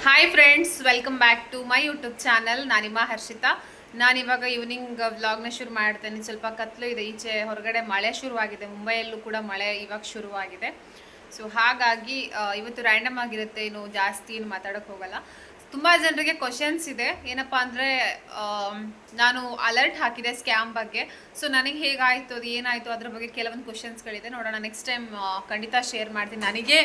Hi friends, welcome back to my YouTube channel. ನಾನಿಮ್ಮ ಹರ್ಷಿತಾ. ನಾನಿವಾಗ evening ವ್ಲಾಗ್ನ ಶುರು ಮಾಡ್ತೇನೆ. ಸ್ವಲ್ಪ ಕತ್ಲು ಇದೆ, ಈಚೆ ಹೊರಗಡೆ ಮಳೆ ಶುರುವಾಗಿದೆ. ಮುಂಬೈಯಲ್ಲೂ ಕೂಡ ಮಳೆ ಇವಾಗ ಶುರುವಾಗಿದೆ. ಸೊ ಹಾಗಾಗಿ ಇವತ್ತು ರ್ಯಾಂಡಮ್ ಆಗಿರುತ್ತೆ, ಏನು ಜಾಸ್ತಿ ಏನು ಮಾತಾಡೋಕ್ಕೆ ಹೋಗಲ್ಲ. ತುಂಬ ಜನರಿಗೆ ಕ್ವಶನ್ಸ್ ಇದೆ. ಏನಪ್ಪ ಅಂದರೆ ನಾನು ಅಲರ್ಟ್ ಹಾಕಿದೆ ಸ್ಕ್ಯಾಮ್ ಬಗ್ಗೆ. ಸೊ ನನಗೆ ಹೇಗಾಯಿತು, ಅದು ಏನಾಯಿತು, ಅದ್ರ ಬಗ್ಗೆ ಕೆಲವೊಂದು ಕ್ವಶನ್ಸ್ಗಳಿದೆ. ನೋಡೋಣ, ನೆಕ್ಸ್ಟ್ ಟೈಮ್ ಖಂಡಿತ ಶೇರ್ ಮಾಡ್ತೀನಿ. ನನಗೆ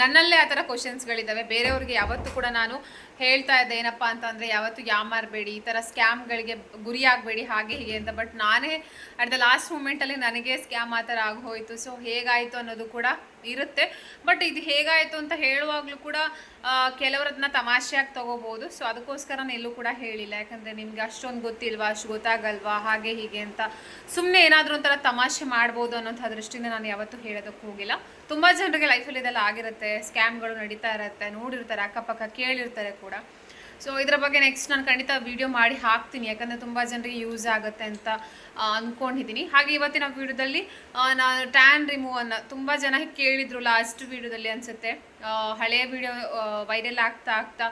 ನನ್ನಲ್ಲೇ ಆ ಥರ ಕ್ವಶನ್ಸ್ಗಳಿದ್ದಾವೆ. ಬೇರೆಯವ್ರಿಗೆ ಯಾವತ್ತೂ ಕೂಡ ನಾನು ಹೇಳ್ತಾ ಇದ್ದೆ ಏನಪ್ಪ ಅಂತಂದರೆ, ಯಾವತ್ತೂ ಯಾಮಾರಬೇಡಿ, ಈ ಥರ ಸ್ಕ್ಯಾಮ್ಗಳಿಗೆ ಗುರಿ ಆಗಬೇಡಿ, ಹಾಗೆ ಹೀಗೆ ಅಂತ. ಬಟ್ ನಾನೇ ಅಟ್ ದ ಲಾಸ್ಟ್ ಮೂಮೆಂಟಲ್ಲಿ ನನಗೆ ಸ್ಕ್ಯಾಮ್ ಆ ಥರ ಆಗೋಯ್ತು. ಸೊ ಹೇಗಾಯಿತು ಅನ್ನೋದು ಕೂಡ ಇರುತ್ತೆ. ಬಟ್ ಇದು ಹೇಗಾಯಿತು ಅಂತ ಹೇಳುವಾಗಲೂ ಕೂಡ ಕೆಲವರದನ್ನ ತಮಾಷೆಯಾಗಿ ತೊಗೋಬೋದು. ಸೊ ಅದಕ್ಕೋಸ್ಕರ ನಾನು ಎಲ್ಲೂ ಕೂಡ ಹೇಳಿಲ್ಲ, ಯಾಕಂದರೆ ನಿಮ್ಗೆ ಅಷ್ಟೊಂದು ಗೊತ್ತಿಲ್ವಾ, ಅಷ್ಟು ಗೊತ್ತಾಗಲ್ವಾ, ಹಾಗೆ ಹೀಗೆ ಅಂತ ಸುಮ್ಮನೆ ಏನಾದರೂ ಒಂಥರ ತಮಾಷೆ ಮಾಡ್ಬೋದು ಅನ್ನೋಂಥ ದೃಷ್ಟಿಯಿಂದ ನಾನು ಯಾವತ್ತೂ ಹೇಳೋದಕ್ಕೆ ಹೋಗಿಲ್ಲ. ತುಂಬ ಜನರಿಗೆ ಲೈಫಲ್ಲಿ ಇದೆಲ್ಲ ಆಗಿರುತ್ತೆ, ಸ್ಕ್ಯಾಮ್ಗಳು ನಡೀತಾ ಇರುತ್ತೆ, ನೋಡಿರ್ತಾರೆ, ಅಕ್ಕಪಕ್ಕ ಕೇಳಿರ್ತಾರೆ ಕೂಡ. ಸೊ ಇದರ ಬಗ್ಗೆ ನೆಕ್ಸ್ಟ್ ನಾನು ಖಂಡಿತ ವಿಡಿಯೋ ಮಾಡಿ ಹಾಕ್ತೀನಿ, ಯಾಕಂದರೆ ತುಂಬ ಜನರಿಗೆ ಯೂಸ್ ಆಗುತ್ತೆ ಅಂತ ಅಂದ್ಕೊಂಡಿದ್ದೀನಿ. ಹಾಗೆ ಇವತ್ತಿನ ವಿಡಿಯೋದಲ್ಲಿ ನಾನು ಟ್ಯಾನ್ ರಿಮೂವನ್ನು ತುಂಬ ಜನ ಕೇಳಿದ್ರು ಲಾಸ್ಟ್ ವಿಡಿಯೋದಲ್ಲಿ ಅನಿಸುತ್ತೆ. ಹಳೆಯ ವಿಡಿಯೋ ವೈರಲ್ ಆಗ್ತಾ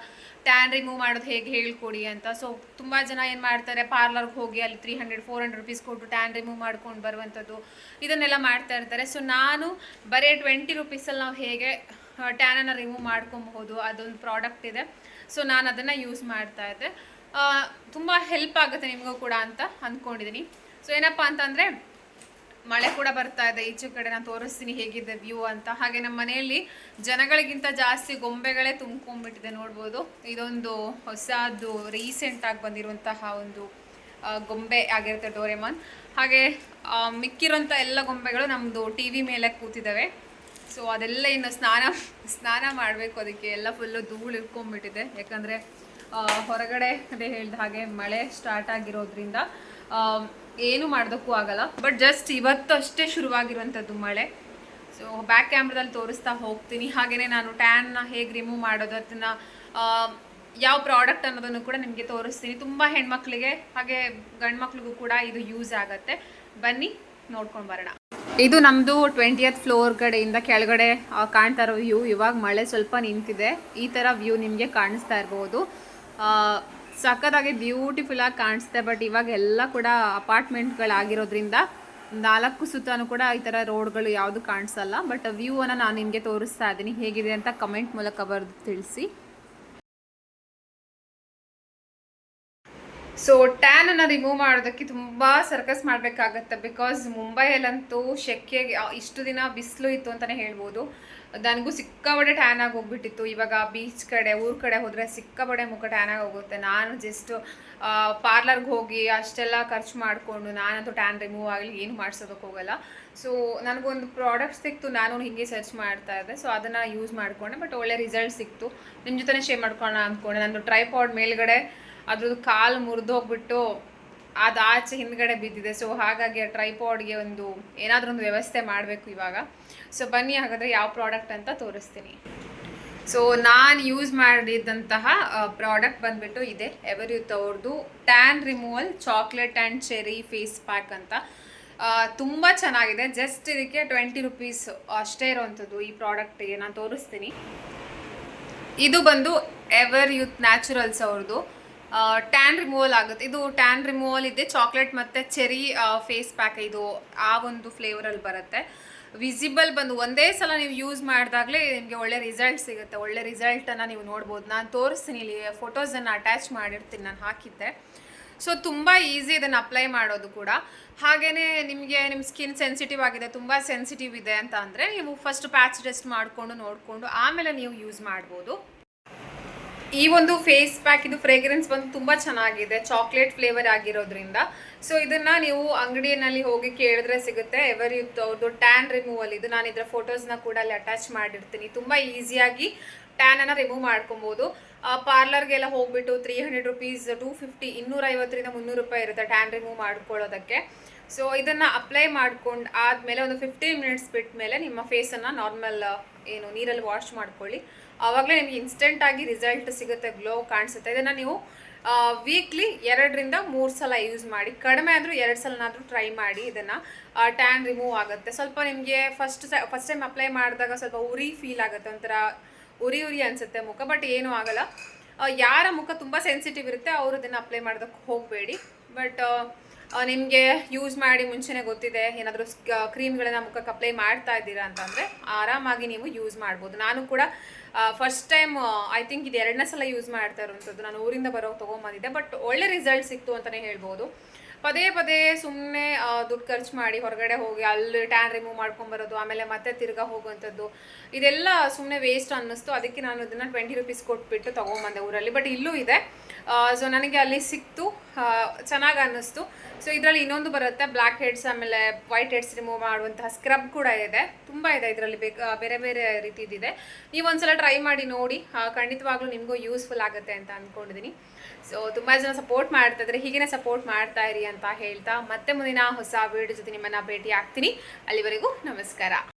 ಟ್ಯಾನ್ ರಿಮೂವ್ ಮಾಡೋದು ಹೇಗೆ ಹೇಳ್ಕೊಡಿ ಅಂತ. ಸೊ ತುಂಬ ಜನ ಏನು ಮಾಡ್ತಾರೆ, ಪಾರ್ಲರ್ಗೆ ಹೋಗಿ ಅಲ್ಲಿ 300-400 ರುಪೀಸ್ ಕೊಟ್ಟು ಟ್ಯಾನ್ ರಿಮೂವ್ ಮಾಡ್ಕೊಂಡು ಬರುವಂಥದ್ದು, ಇದನ್ನೆಲ್ಲ ಮಾಡ್ತಾ ಇರ್ತಾರೆ. ಸೊ ನಾನು ಬರೀ 20 ರುಪೀಸಲ್ಲಿ ನಾವು ಹೇಗೆ ಟ್ಯಾನನ್ನು ರಿಮೂವ್ ಮಾಡ್ಕೊಬಹುದು, ಅದೊಂದು ಪ್ರಾಡಕ್ಟ್ ಇದೆ. ಸೊ ನಾನು ಅದನ್ನು ಯೂಸ್ ಮಾಡ್ತಾ ಇದ್ದೆ. ತುಂಬ ಹೆಲ್ಪ್ ಆಗುತ್ತೆ ನಿಮಗೂ ಕೂಡ ಅಂತ ಅಂದ್ಕೊಂಡಿದ್ದೀನಿ. ಸೊ ಏನಪ್ಪ ಅಂತಂದರೆ, ಮಳೆ ಕೂಡ ಬರ್ತಾ ಇದೆ ಈಚೆ ಕಡೆ. ನಾನು ತೋರಿಸ್ತೀನಿ ಹೇಗಿದೆ ವ್ಯೂ ಅಂತ. ಹಾಗೆ ನಮ್ಮ ಮನೆಯಲ್ಲಿ ಜನಗಳಿಗಿಂತ ಜಾಸ್ತಿ ಗೊಂಬೆಗಳೇ ತುಂಬ್ಕೊಂಡ್ಬಿಟ್ಟಿದೆ, ನೋಡ್ಬೋದು. ಇದೊಂದು ಹೊಸದು ರೀಸೆಂಟಾಗಿ ಬಂದಿರುವಂತಹ ಒಂದು ಗೊಂಬೆ ಆಗಿರುತ್ತೆ, ಡೋರೆಮಾನ್. ಹಾಗೆ ಮಿಕ್ಕಿರೋಂಥ ಎಲ್ಲ ಗೊಂಬೆಗಳು ನಮ್ಮದು ಟಿ ವಿ ಮೇಲೆ ಕೂತಿದ್ದಾವೆ. ಸೊ ಅದೆಲ್ಲ ಇನ್ನು ಸ್ನಾನ ಮಾಡಬೇಕು. ಅದಕ್ಕೆ ಎಲ್ಲ ಫುಲ್ಲು ಧೂಳು ಇಟ್ಕೊಂಡ್ಬಿಟ್ಟಿದೆ, ಯಾಕಂದರೆ ಹೊರಗಡೆ ಅದೇ ಹೇಳಿದ ಹಾಗೆ ಮಳೆ ಸ್ಟಾರ್ಟ್ ಆಗಿರೋದ್ರಿಂದ ಏನು ಮಾಡೋದಕ್ಕೂ ಆಗಲ್ಲ. ಬಟ್ ಜಸ್ಟ್ ಇವತ್ತು ಅಷ್ಟೇ ಶುರುವಾಗಿರುವಂಥದ್ದು ಮಳೆ. ಸೊ ಬ್ಯಾಕ್ ಕ್ಯಾಮ್ರಾದಲ್ಲಿ ತೋರಿಸ್ತಾ ಹೋಗ್ತೀನಿ. ಹಾಗೆಯೇ ನಾನು ಟ್ಯಾನ್ನ ಹೇಗೆ ರಿಮೂವ್ ಮಾಡೋದು, ಅದನ್ನು ಯಾವ ಪ್ರಾಡಕ್ಟ್ ಅನ್ನೋದನ್ನು ಕೂಡ ನಿಮಗೆ ತೋರಿಸ್ತೀನಿ. ತುಂಬ ಹೆಣ್ಮಕ್ಳಿಗೆ ಹಾಗೆ ಗಂಡು ಮಕ್ಳಿಗೂ ಕೂಡ ಇದು ಯೂಸ್ ಆಗುತ್ತೆ. ಬನ್ನಿ ನೋಡ್ಕೊಂಡು ಬರೋಣ. ಇದು ನಮ್ಮದು 20th ಫ್ಲೋರ್ ಕಡೆಯಿಂದ ಕೆಳಗಡೆ ಕಾಣ್ತಾ ಇರೋ ವ್ಯೂ. ಇವಾಗ ಮಳೆ ಸ್ವಲ್ಪ ನಿಂತಿದೆ. ಈ ಥರ ವ್ಯೂ ನಿಮಗೆ ಕಾಣಿಸ್ತಾ ಇರ್ಬೋದು. ಸಖತ್ತಾಗಿ ಬ್ಯೂಟಿಫುಲ್ಲಾಗಿ ಕಾಣಿಸುತ್ತೆ. ಬಟ್ ಇವಾಗ ಎಲ್ಲ ಕೂಡ ಅಪಾರ್ಟ್ಮೆಂಟ್ಗಳಾಗಿರೋದ್ರಿಂದ 4 ಸುತ್ತನೂ ಕೂಡ ಈ ಥರ ರೋಡ್ಗಳು ಯಾವುದು ಕಾಣಿಸಲ್ಲ. ಬಟ್ ವ್ಯೂವನ್ನು ನಾನು ನಿಮಗೆ ತೋರಿಸ್ತಾ ಇದ್ದೀನಿ. ಹೇಗಿದೆ ಅಂತ ಕಮೆಂಟ್ ಮೂಲಕ ಬರೆದು ತಿಳಿಸಿ. ಸೊ ಟ್ಯಾನನ್ನು ರಿಮೂವ್ ಮಾಡೋದಕ್ಕೆ ತುಂಬ ಸರ್ಕಸ್ ಮಾಡಬೇಕಾಗತ್ತೆ. ಬಿಕಾಸ್ ಮುಂಬೈಯಲ್ಲಂತೂ ಶೆಕೆಗೆ ಇಷ್ಟು ದಿನ ಬಿಸಿಲು ಇತ್ತು ಅಂತಲೇ ಹೇಳ್ಬೋದು. ನನಗೂ ಸಿಕ್ಕಾಬಡೆ ಟ್ಯಾನ್ ಆಗಿ ಹೋಗ್ಬಿಟ್ಟಿತ್ತು. ಇವಾಗ ಬೀಚ್ ಕಡೆ, ಊರ ಕಡೆ ಹೋದರೆ ಸಿಕ್ಕಾಬಡೆ ಮುಖ ಟ್ಯಾನ್ ಆಗಿ ಹೋಗುತ್ತೆ. ನಾನು ಜಸ್ಟ್ ಪಾರ್ಲರ್ಗೆ ಹೋಗಿ ಅಷ್ಟೆಲ್ಲ ಖರ್ಚು ಮಾಡಿಕೊಂಡು ನಾನಂತೂ ಟ್ಯಾನ್ ರಿಮೂವ್ ಆಗಲಿ ಏನು ಮಾಡಿಸೋದಕ್ಕೆ ಹೋಗಲ್ಲ. ಸೊ ನನಗೊಂದು ಪ್ರಾಡಕ್ಟ್ ಸಿಕ್ತು, ನಾನು ಹೀಗೆ ಸರ್ಚ್ ಮಾಡ್ತಾ ಇದ್ದೆ. ಸೊ ಅದನ್ನು ಯೂಸ್ ಮಾಡಿಕೊಂಡೆ. ಬಟ್ ಒಳ್ಳೆ ರಿಸಲ್ಟ್ ಸಿಕ್ತು. ನಿಮ್ಮ ಜೊತೆ ಶೇರ್ ಮಾಡ್ಕೊಳ್ಳೋಣ ಅಂದ್ಕೊಂಡೆ. ನಾನು ಟ್ರೈಪಾಡ್ ಮೇಲ್ಗಡೆ ಅದ್ರದ್ದು ಕಾಲು ಮುರಿದೋಗ್ಬಿಟ್ಟು ಅದು ಆಚೆ ಹಿಂದ್ಗಡೆ ಬಿದ್ದಿದೆ. ಸೊ ಹಾಗಾಗಿ ಆ ಟ್ರೈಪಾಡ್ಗೆ ಒಂದು ಏನಾದರೂ ಒಂದು ವ್ಯವಸ್ಥೆ ಮಾಡಬೇಕು ಇವಾಗ. ಸೊ ಬನ್ನಿ ಹಾಗಾದರೆ ಯಾವ ಪ್ರಾಡಕ್ಟ್ ಅಂತ ತೋರಿಸ್ತೀನಿ. ಸೊ ನಾನು ಯೂಸ್ ಮಾಡಿದಂತಹ ಪ್ರಾಡಕ್ಟ್ ಬಂದುಬಿಟ್ಟು ಇದೆ, ಎವರ್ಯೂತ್ ಅವ್ರದ್ದು tan removal chocolate and cherry face pack ಅಂತ. ತುಂಬ ಚೆನ್ನಾಗಿದೆ. ಜಸ್ಟ್ ಇದಕ್ಕೆ 20 ರುಪೀಸ್ ಅಷ್ಟೇ ಇರೋವಂಥದ್ದು ಈ ಪ್ರಾಡಕ್ಟಿಗೆ. ನಾನು ತೋರಿಸ್ತೀನಿ. ಇದು ಬಂದು ಎವರ್ಯೂತ್ ನ್ಯಾಚುರಲ್ಸ್ ಅವ್ರದ್ದು ಟ್ಯಾನ್ ರಿಮೂವಲ್ ಆಗುತ್ತೆ. ಇದು ಟ್ಯಾನ್ ರಿಮೂವಲ್ ಇದೆ, ಚಾಕ್ಲೇಟ್ ಮತ್ತು ಚೆರಿ ಫೇಸ್ ಪ್ಯಾಕ್. ಇದು ಆ ಒಂದು ಫ್ಲೇವರಲ್ಲಿ ಬರುತ್ತೆ. ವಿಸಿಬಲ್ ಬಂದು ಒಂದೇ ಸಲ ನೀವು ಯೂಸ್ ಮಾಡಿದಾಗಲೇ ನಿಮಗೆ ಒಳ್ಳೆ ರಿಸಲ್ಟ್ ಸಿಗುತ್ತೆ. ಒಳ್ಳೆ ರಿಸಲ್ಟನ್ನು ನೀವು ನೋಡ್ಬೋದು. ನಾನು ತೋರಿಸ್ತೀನಿ, ಇಲ್ಲಿ ಫೋಟೋಸನ್ನು ಅಟ್ಯಾಚ್ ಮಾಡಿರ್ತೀನಿ, ನಾನು ಹಾಕಿದ್ದೆ. ಸೊ ತುಂಬ ಈಸಿ ಇದನ್ನು ಅಪ್ಲೈ ಮಾಡೋದು ಕೂಡ. ಹಾಗೆಯೇ ನಿಮಗೆ ನಿಮ್ಮ ಸ್ಕಿನ್ ಸೆನ್ಸಿಟಿವ್ ಆಗಿದೆ, ತುಂಬ ಸೆನ್ಸಿಟಿವ್ ಇದೆ ಅಂತ ಅಂದರೆ ನೀವು ಫಸ್ಟ್ ಪ್ಯಾಚ್ ಟೆಸ್ಟ್ ಮಾಡಿಕೊಂಡು ನೋಡಿಕೊಂಡು ಆಮೇಲೆ ನೀವು ಯೂಸ್ ಮಾಡ್ಬೋದು. ಈ ಒಂದು ಫೇಸ್ ಪ್ಯಾಕ್ ಇದು ಫ್ರೇಗ್ರೆನ್ಸ್ ಬಂದು ತುಂಬ ಚೆನ್ನಾಗಿದೆ, ಚಾಕ್ಲೇಟ್ ಫ್ಲೇವರ್ ಆಗಿರೋದ್ರಿಂದ. ಸೊ ಇದನ್ನು ನೀವು ಅಂಗಡಿಯಲ್ಲಿ ಹೋಗಿ ಕೇಳಿದ್ರೆ ಸಿಗುತ್ತೆ. ಎವರ್ಯೂತ್ ಅವ್ರದ್ದು ಟ್ಯಾನ್ ರಿಮೂವಲ್ ಇದು. ನಾನು ಇದರ ಫೋಟೋಸ್ನ ಕೂಡ ಅಲ್ಲಿ ಅಟ್ಯಾಚ್ ಮಾಡಿರ್ತೀನಿ. ತುಂಬ ಈಸಿಯಾಗಿ ಟ್ಯಾನನ್ನು ರಿಮೂವ್ ಮಾಡ್ಕೊಬೋದು. ಪಾರ್ಲರ್ಗೆಲ್ಲ ಹೋಗ್ಬಿಟ್ಟು 300 ರುಪೀಸ್, 250, 250ರಿಂದ 300 ರೂಪಾಯಿ ಇರುತ್ತೆ ಟ್ಯಾನ್ ರಿಮೂವ್ ಮಾಡ್ಕೊಳ್ಳೋದಕ್ಕೆ. ಸೊ ಇದನ್ನು ಅಪ್ಲೈ ಮಾಡ್ಕೊಂಡು ಆದಮೇಲೆ ಒಂದು 15 ಮಿನಿಟ್ಸ್ ಬಿಟ್ಟ ಮೇಲೆ ನಿಮ್ಮ ಫೇಸನ್ನು ನಾರ್ಮಲ್ ಏನು ನೀರಲ್ಲಿ ವಾಶ್ ಮಾಡ್ಕೊಳ್ಳಿ. ಆವಾಗಲೇ ನಿಮಗೆ ಇನ್ಸ್ಟೆಂಟಾಗಿ ರಿಸಲ್ಟ್ ಸಿಗುತ್ತೆ, ಗ್ಲೋ ಕಾಣಿಸುತ್ತೆ. ಇದನ್ನು ನೀವು ವೀಕ್ಲಿ 2ರಿಂದ 3 ಸಲ ಯೂಸ್ ಮಾಡಿ. ಕಡಿಮೆ ಆದರೂ 2 ಸಲನಾದರೂ ಟ್ರೈ ಮಾಡಿ. ಇದನ್ನು ಟ್ಯಾನ್ ರಿಮೂವ್ ಆಗುತ್ತೆ. ಸ್ವಲ್ಪ ನಿಮಗೆ ಫಸ್ಟ್ ಟೈಮ್ ಅಪ್ಲೈ ಮಾಡಿದಾಗ ಸ್ವಲ್ಪ ಉರಿ ಫೀಲ್ ಆಗುತ್ತೆ, ಒಂಥರ ಉರಿ ಉರಿ ಅನಿಸುತ್ತೆ ಮುಖ, ಬಟ್ ಏನೂ ಆಗಲ್ಲ. ಯಾರ ಮುಖ ತುಂಬ ಸೆನ್ಸಿಟಿವ್ ಇರುತ್ತೆ ಅವರು ಇದನ್ನು ಅಪ್ಲೈ ಮಾಡೋದಕ್ಕೆ ಹೋಗಬೇಡಿ. ಬಟ್ ನಿಮಗೆ ಯೂಸ್ ಮಾಡಿ ಮುಂಚೆನೇ ಗೊತ್ತಿದೆ, ಏನಾದರೂ ಕ್ರೀಮ್ಗಳನ್ನ ಮುಖಕ್ಕೆ ಅಪ್ಲೈ ಮಾಡ್ತಾ ಇದ್ದೀರಾ ಅಂತಂದರೆ ಆರಾಮಾಗಿ ನೀವು ಯೂಸ್ ಮಾಡ್ಬೋದು. ನಾನು ಕೂಡ ಫಸ್ಟ್ ಟೈಮ್ ಐ ಥಿಂಕ್ ಇದು 2ನೇ ಸಲ ಯೂಸ್ ಮಾಡ್ತಾ ಇರುವಂಥದ್ದು. ನಾನು ಊರಿಂದ ಬರೋಕೆ ತೊಗೊಂಬಂದಿದ್ದೆ, ಬಟ್ ಒಳ್ಳೆ ರಿಸಲ್ಟ್ ಸಿಕ್ತು ಅಂತಲೇ ಹೇಳ್ಬೋದು. ಪದೇ ಪದೇ ಸುಮ್ಮನೆ ದುಡ್ಡು ಖರ್ಚು ಮಾಡಿ ಹೊರಗಡೆ ಹೋಗಿ ಅಲ್ಲಿ ಟ್ಯಾನ್ ರಿಮೂವ್ ಮಾಡ್ಕೊಂಬರೋದು, ಆಮೇಲೆ ಮತ್ತೆ ತಿರ್ಗಾ ಹೋಗುವಂಥದ್ದು, ಇದೆಲ್ಲ ಸುಮ್ಮನೆ ವೇಸ್ಟ್ ಅನ್ನಿಸ್ತು. ಅದಕ್ಕೆ ನಾನು ಇದನ್ನು 20 ರೂಪೀಸ್ ಕೊಟ್ಬಿಟ್ಟು ತೊಗೊಂಬಂದೆ ಊರಲ್ಲಿ. ಬಟ್ ಇಲ್ಲೂ ಇದೆ, ಸೊ ನನಗೆ ಅಲ್ಲಿ ಸಿಕ್ತು, ಚೆನ್ನಾಗಿ ಅನ್ನಿಸ್ತು. ಸೊ ಇದರಲ್ಲಿ ಇನ್ನೊಂದು ಬರುತ್ತೆ, ಬ್ಲ್ಯಾಕ್ ಹೆಡ್ಸ್ ಆಮೇಲೆ ವೈಟ್ ಹೆಡ್ಸ್ ರಿಮೂವ್ ಮಾಡುವಂತಹ ಸ್ಕ್ರಬ್ ಕೂಡ ಇದೆ. ತುಂಬ ಇದೆ ಇದರಲ್ಲಿ, ಬೇರೆ ಬೇರೆ ರೀತಿದಿದೆ. ನೀವು ಒಂದ್ಸಲ ಟ್ರೈ ಮಾಡಿ ನೋಡಿ, ಖಂಡಿತವಾಗ್ಲೂ ನಿಮಗೂ ಯೂಸ್ಫುಲ್ ಆಗುತ್ತೆ ಅಂತ ಅಂದ್ಕೊಂಡಿದ್ದೀನಿ. ಸೊ ತುಂಬ ಜನ ಸಪೋರ್ಟ್ ಮಾಡ್ತಾ ಇದ್ದಾರೆ, ಹೀಗೇ ಸಪೋರ್ಟ್ ಮಾಡ್ತಾ ಇರಿ ಅಂತ ಹೇಳ್ತಾ ಮತ್ತೆ ಮುಂದಿನ ಹೊಸ ವಿಡಿಯೋ ಜೊತೆ ನಿಮ್ಮನ್ನು ಭೇಟಿ ಆಗ್ತೀನಿ. ಅಲ್ಲಿವರೆಗೂ ನಮಸ್ಕಾರ.